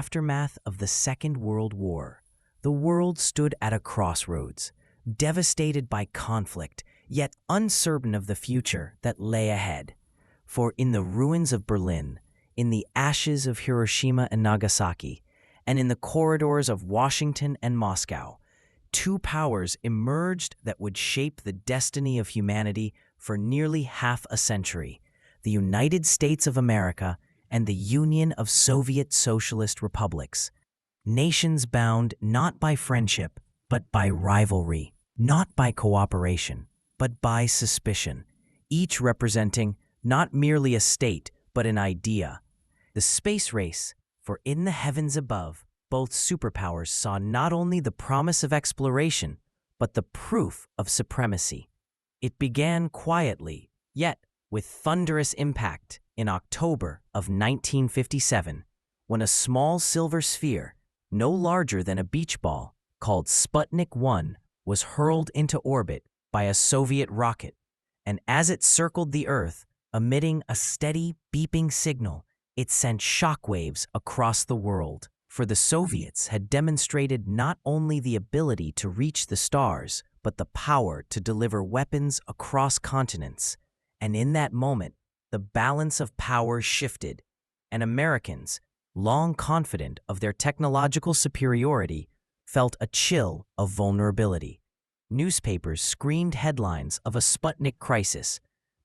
aftermath of the Second World War, the world stood at a crossroads, devastated by conflict, yet uncertain of the future that lay ahead. For in the ruins of Berlin, in the ashes of Hiroshima and Nagasaki, and in the corridors of Washington and Moscow, two powers emerged that would shape the destiny of humanity for nearly half a century: the United States of America and the Union of Soviet Socialist Republics. Nations bound not by friendship, but by rivalry, not by cooperation, but by suspicion, each representing not merely a state, but an idea. The space race, for in the heavens above, both superpowers saw not only the promise of exploration, but the proof of supremacy. It began quietly, yet with thunderous impact, in October of 1957, when a small silver sphere, no larger than a beach ball, called Sputnik 1, was hurled into orbit by a Soviet rocket, and as it circled the Earth, emitting a steady, beeping signal, it sent shockwaves across the world. For the Soviets had demonstrated not only the ability to reach the stars, but the power to deliver weapons across continents. And in that moment, the balance of power shifted, and Americans, long confident of their technological superiority, felt a chill of vulnerability. Newspapers screamed headlines of a Sputnik crisis.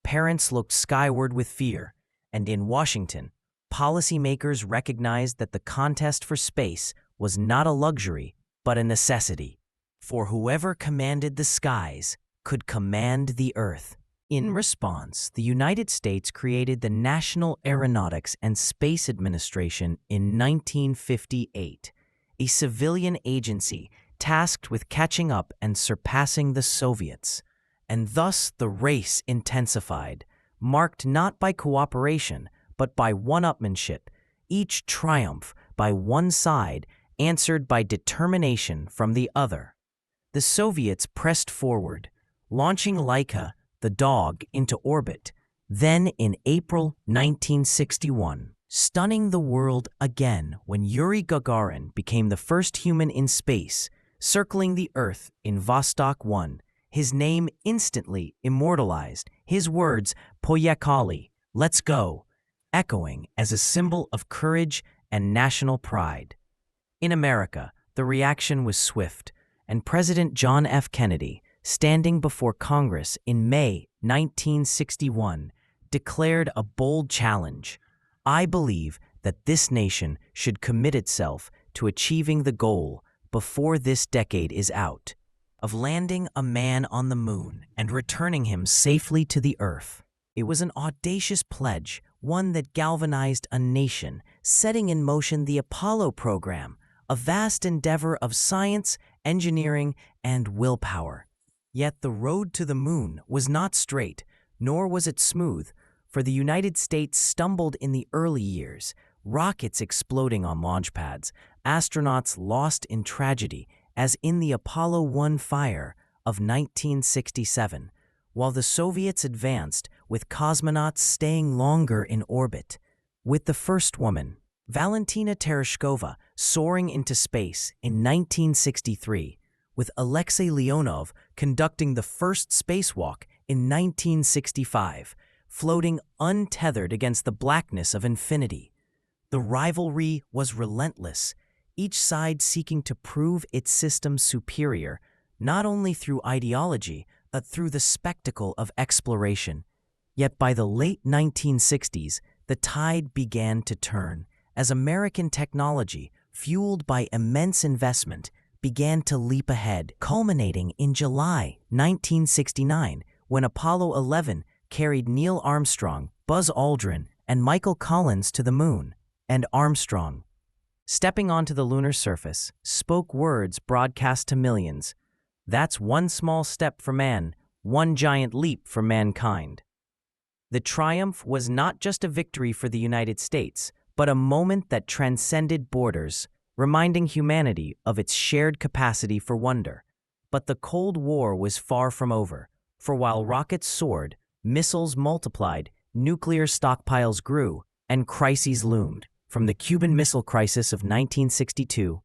Parents looked skyward with fear, and in Washington, policymakers recognized that the contest for space was not a luxury, but a necessity. For whoever commanded the skies could command the earth. In response, the United States created the National Aeronautics and Space Administration in 1958, a civilian agency tasked with catching up and surpassing the Soviets. And thus the race intensified, marked not by cooperation, but by one-upmanship, each triumph by one side answered by determination from the other. The Soviets pressed forward, launching Laika, the dog, into orbit, then in April 1961, stunning the world again when Yuri Gagarin became the first human in space, circling the Earth in Vostok 1, his name instantly immortalized, his words, "Poyekali," let's go, echoing as a symbol of courage and national pride. In America, the reaction was swift, and President John F. Kennedy, standing before Congress in May 1961, declared a bold challenge. "I believe that this nation should commit itself to achieving the goal, before this decade is out, of landing a man on the moon and returning him safely to the Earth." It was an audacious pledge, one that galvanized a nation, setting in motion the Apollo program, a vast endeavor of science, engineering, and willpower. Yet the road to the moon was not straight, nor was it smooth, for the United States stumbled in the early years, rockets exploding on launch pads, astronauts lost in tragedy, as in the Apollo 1 fire of 1967, while the Soviets advanced, with cosmonauts staying longer in orbit. With the first woman, Valentina Tereshkova, soaring into space in 1963, with Alexei Leonov conducting the first spacewalk in 1965, floating untethered against the blackness of infinity. The rivalry was relentless, each side seeking to prove its system superior, not only through ideology, but through the spectacle of exploration. Yet by the late 1960s, the tide began to turn, as American technology, fueled by immense investment, began to leap ahead, culminating in July 1969, when Apollo 11 carried Neil Armstrong, Buzz Aldrin, and Michael Collins to the moon. And Armstrong, stepping onto the lunar surface, spoke words broadcast to millions. "That's one small step for man, one giant leap for mankind." The triumph was not just a victory for the United States, but a moment that transcended borders, reminding humanity of its shared capacity for wonder. But the Cold War was far from over, for while rockets soared, missiles multiplied, nuclear stockpiles grew, and crises loomed. from the Cuban Missile Crisis of 1962,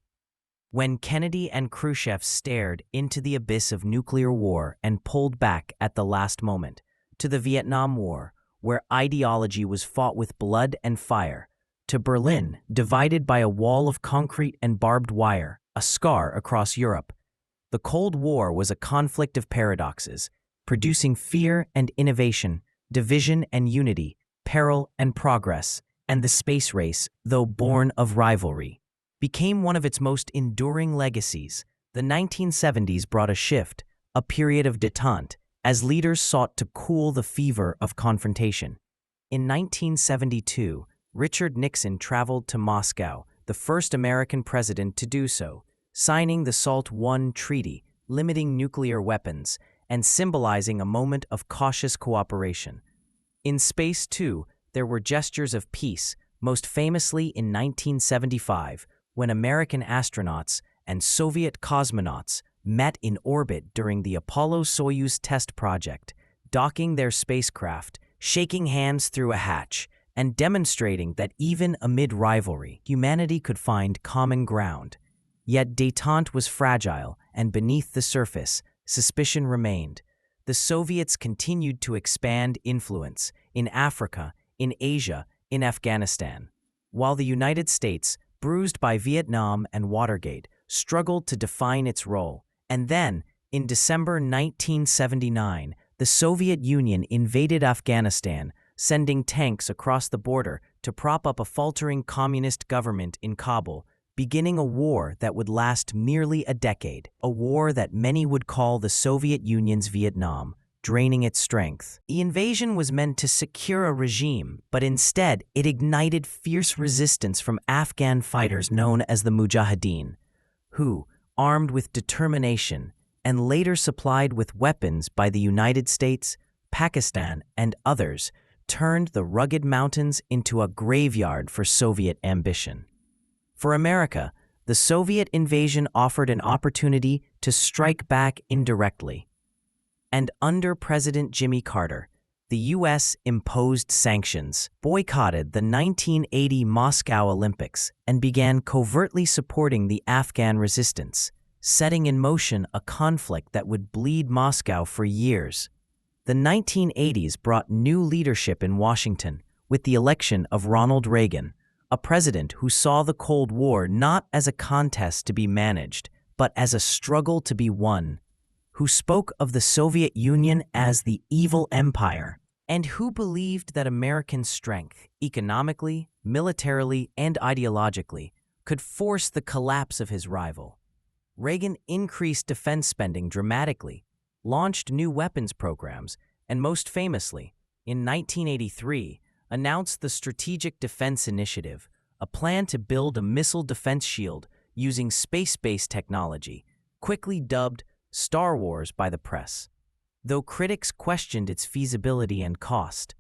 when Kennedy and Khrushchev stared into the abyss of nuclear war and pulled back at the last moment, to the Vietnam War, where ideology was fought with blood and fire, to Berlin, divided by a wall of concrete and barbed wire, a scar across Europe. The Cold War was a conflict of paradoxes, producing fear and innovation, division and unity, peril and progress, and the space race, though born of rivalry, became one of its most enduring legacies. The 1970s brought a shift, a period of détente, as leaders sought to cool the fever of confrontation. In 1972, Richard Nixon traveled to Moscow, the first American president to do so, signing the SALT I treaty, limiting nuclear weapons, and symbolizing a moment of cautious cooperation. In space, too, there were gestures of peace, most famously in 1975, when American astronauts and Soviet cosmonauts met in orbit during the Apollo-Soyuz test project, docking their spacecraft, shaking hands through a hatch, and demonstrating that even amid rivalry, humanity could find common ground. Yet détente was fragile, and beneath the surface, suspicion remained. The Soviets continued to expand influence in Africa, in Asia, in Afghanistan, while the United States, bruised by Vietnam and Watergate, struggled to define its role. And then, in December 1979, the Soviet Union invaded Afghanistan, sending tanks across the border to prop up a faltering communist government in Kabul, beginning a war that would last nearly a decade, a war that many would call the Soviet Union's Vietnam, draining its strength. The invasion was meant to secure a regime, but instead it ignited fierce resistance from Afghan fighters known as the Mujahideen, who, armed with determination and later supplied with weapons by the United States, Pakistan, and others, turned the rugged mountains into a graveyard for Soviet ambition. For America, the Soviet invasion offered an opportunity to strike back indirectly. And under President Jimmy Carter, the U.S. imposed sanctions, boycotted the 1980 Moscow Olympics, and began covertly supporting the Afghan resistance, setting in motion a conflict that would bleed Moscow for years. The 1980s brought new leadership in Washington with the election of Ronald Reagan, a president who saw the Cold War not as a contest to be managed, but as a struggle to be won, who spoke of the Soviet Union as the evil empire, and who believed that American strength, economically, militarily, and ideologically, could force the collapse of his rival. Reagan increased defense spending dramatically, launched new weapons programs, and most famously, in 1983, announced the Strategic Defense Initiative, a plan to build a missile defense shield using space-based technology, quickly dubbed Star Wars by the press, though critics questioned its feasibility and cost.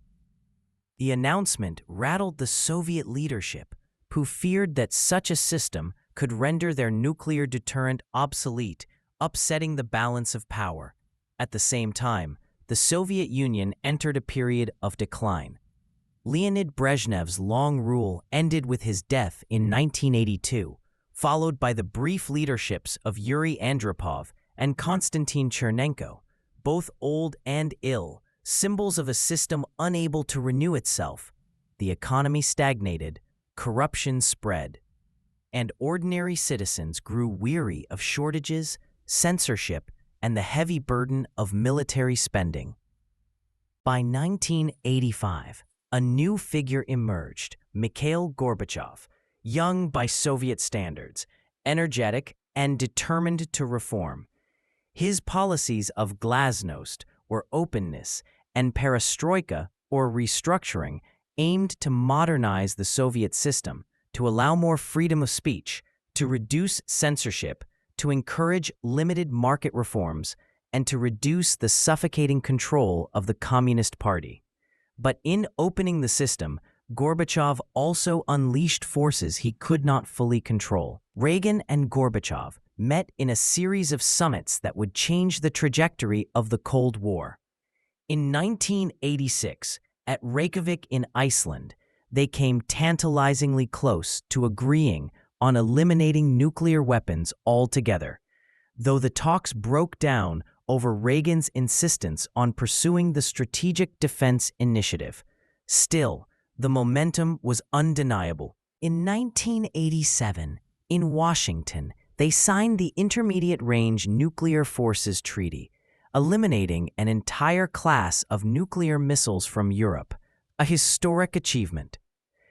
The announcement rattled the Soviet leadership, who feared that such a system could render their nuclear deterrent obsolete, upsetting the balance of power. At the same time, the Soviet Union entered a period of decline. Leonid Brezhnev's long rule ended with his death in 1982, followed by the brief leaderships of Yuri Andropov and Konstantin Chernenko, both old and ill, symbols of a system unable to renew itself. The economy stagnated, corruption spread, and ordinary citizens grew weary of shortages, censorship, and the heavy burden of military spending. By 1985, a new figure emerged, Mikhail Gorbachev, young by Soviet standards, energetic, and determined to reform. His policies of glasnost, or openness, and perestroika, or restructuring, aimed to modernize the Soviet system, to allow more freedom of speech, to reduce censorship, to encourage limited market reforms, and to reduce the suffocating control of the Communist Party. But in opening the system, Gorbachev also unleashed forces he could not fully control. Reagan and Gorbachev met in a series of summits that would change the trajectory of the Cold War. In 1986, at Reykjavik in Iceland, they came tantalizingly close to agreeing on eliminating nuclear weapons altogether, though the talks broke down over Reagan's insistence on pursuing the Strategic Defense Initiative. Still, the momentum was undeniable. In 1987, in Washington, they signed the Intermediate Range Nuclear Forces Treaty, eliminating an entire class of nuclear missiles from Europe, a historic achievement.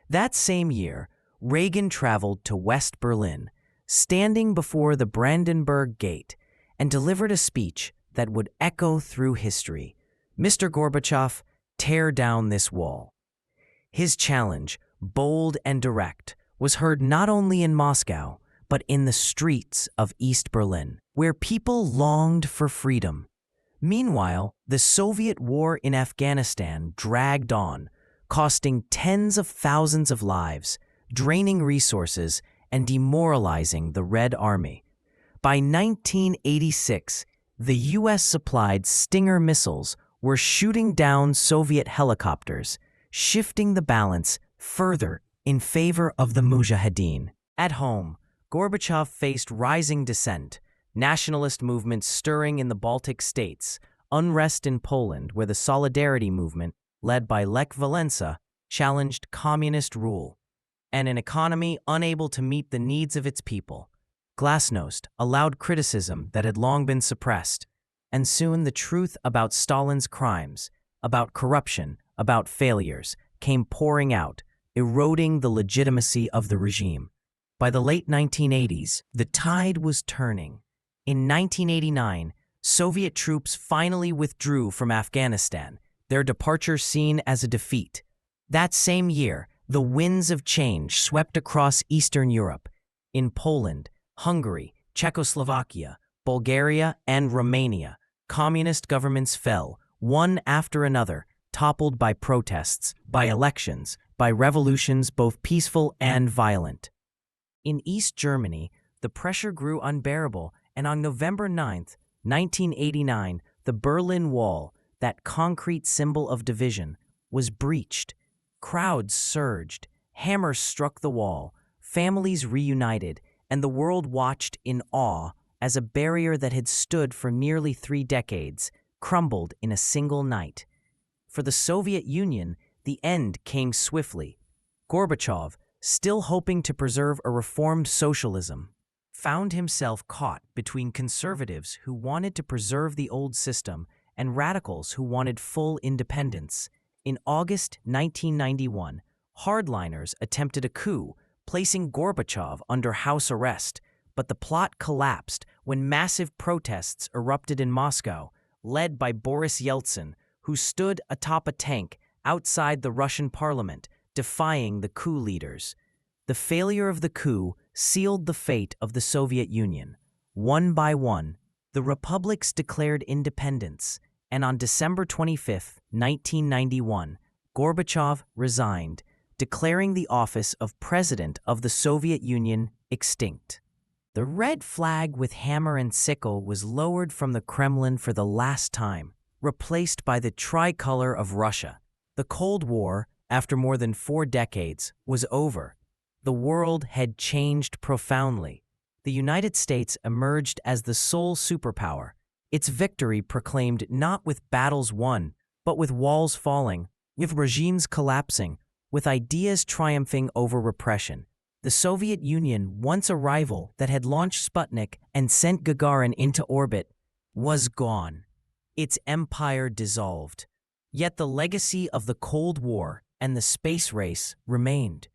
That same year, Reagan traveled to West Berlin, standing before the Brandenburg Gate, and delivered a speech that would echo through history. "Mr. Gorbachev, tear down this wall." His challenge, bold and direct, was heard not only in Moscow, but in the streets of East Berlin, where people longed for freedom. Meanwhile, the Soviet war in Afghanistan dragged on, costing tens of thousands of lives, draining resources, and demoralizing the Red Army. By 1986, the US-supplied Stinger missiles were shooting down Soviet helicopters, shifting the balance further in favor of the Mujahideen. At home, Gorbachev faced rising dissent, nationalist movements stirring in the Baltic states, unrest in Poland where the Solidarity movement, led by Lech Walesa, challenged communist rule, and an economy unable to meet the needs of its people. Glasnost allowed criticism that had long been suppressed, and soon the truth about Stalin's crimes, about corruption, about failures, came pouring out, eroding the legitimacy of the regime. By the late 1980s, the tide was turning. In 1989, Soviet troops finally withdrew from Afghanistan, their departure seen as a defeat. That same year, the winds of change swept across Eastern Europe. In Poland, Hungary, Czechoslovakia, Bulgaria, and Romania, communist governments fell, one after another, toppled by protests, by elections, by revolutions both peaceful and violent. In East Germany, the pressure grew unbearable, and on November 9, 1989, the Berlin Wall, that concrete symbol of division, was breached. Crowds surged, hammers struck the wall, families reunited, and the world watched in awe as a barrier that had stood for nearly 3 decades crumbled in a single night. For the Soviet Union, the end came swiftly. Gorbachev, still hoping to preserve a reformed socialism, found himself caught between conservatives who wanted to preserve the old system and radicals who wanted full independence. In August 1991, hardliners attempted a coup, placing Gorbachev under house arrest, but the plot collapsed when massive protests erupted in Moscow, led by Boris Yeltsin, who stood atop a tank outside the Russian parliament, defying the coup leaders. The failure of the coup sealed the fate of the Soviet Union. One by one, the republics declared independence, and on December 25, 1991, Gorbachev resigned, declaring the office of President of the Soviet Union extinct. The red flag with hammer and sickle was lowered from the Kremlin for the last time, replaced by the tricolor of Russia. The Cold War, after more than 4 decades, was over. The world had changed profoundly. The United States emerged as the sole superpower, its victory proclaimed not with battles won, but with walls falling, with regimes collapsing, with ideas triumphing over repression. The Soviet Union, once a rival that had launched Sputnik and sent Gagarin into orbit, was gone. Its empire dissolved. Yet the legacy of the Cold War and the space race remained.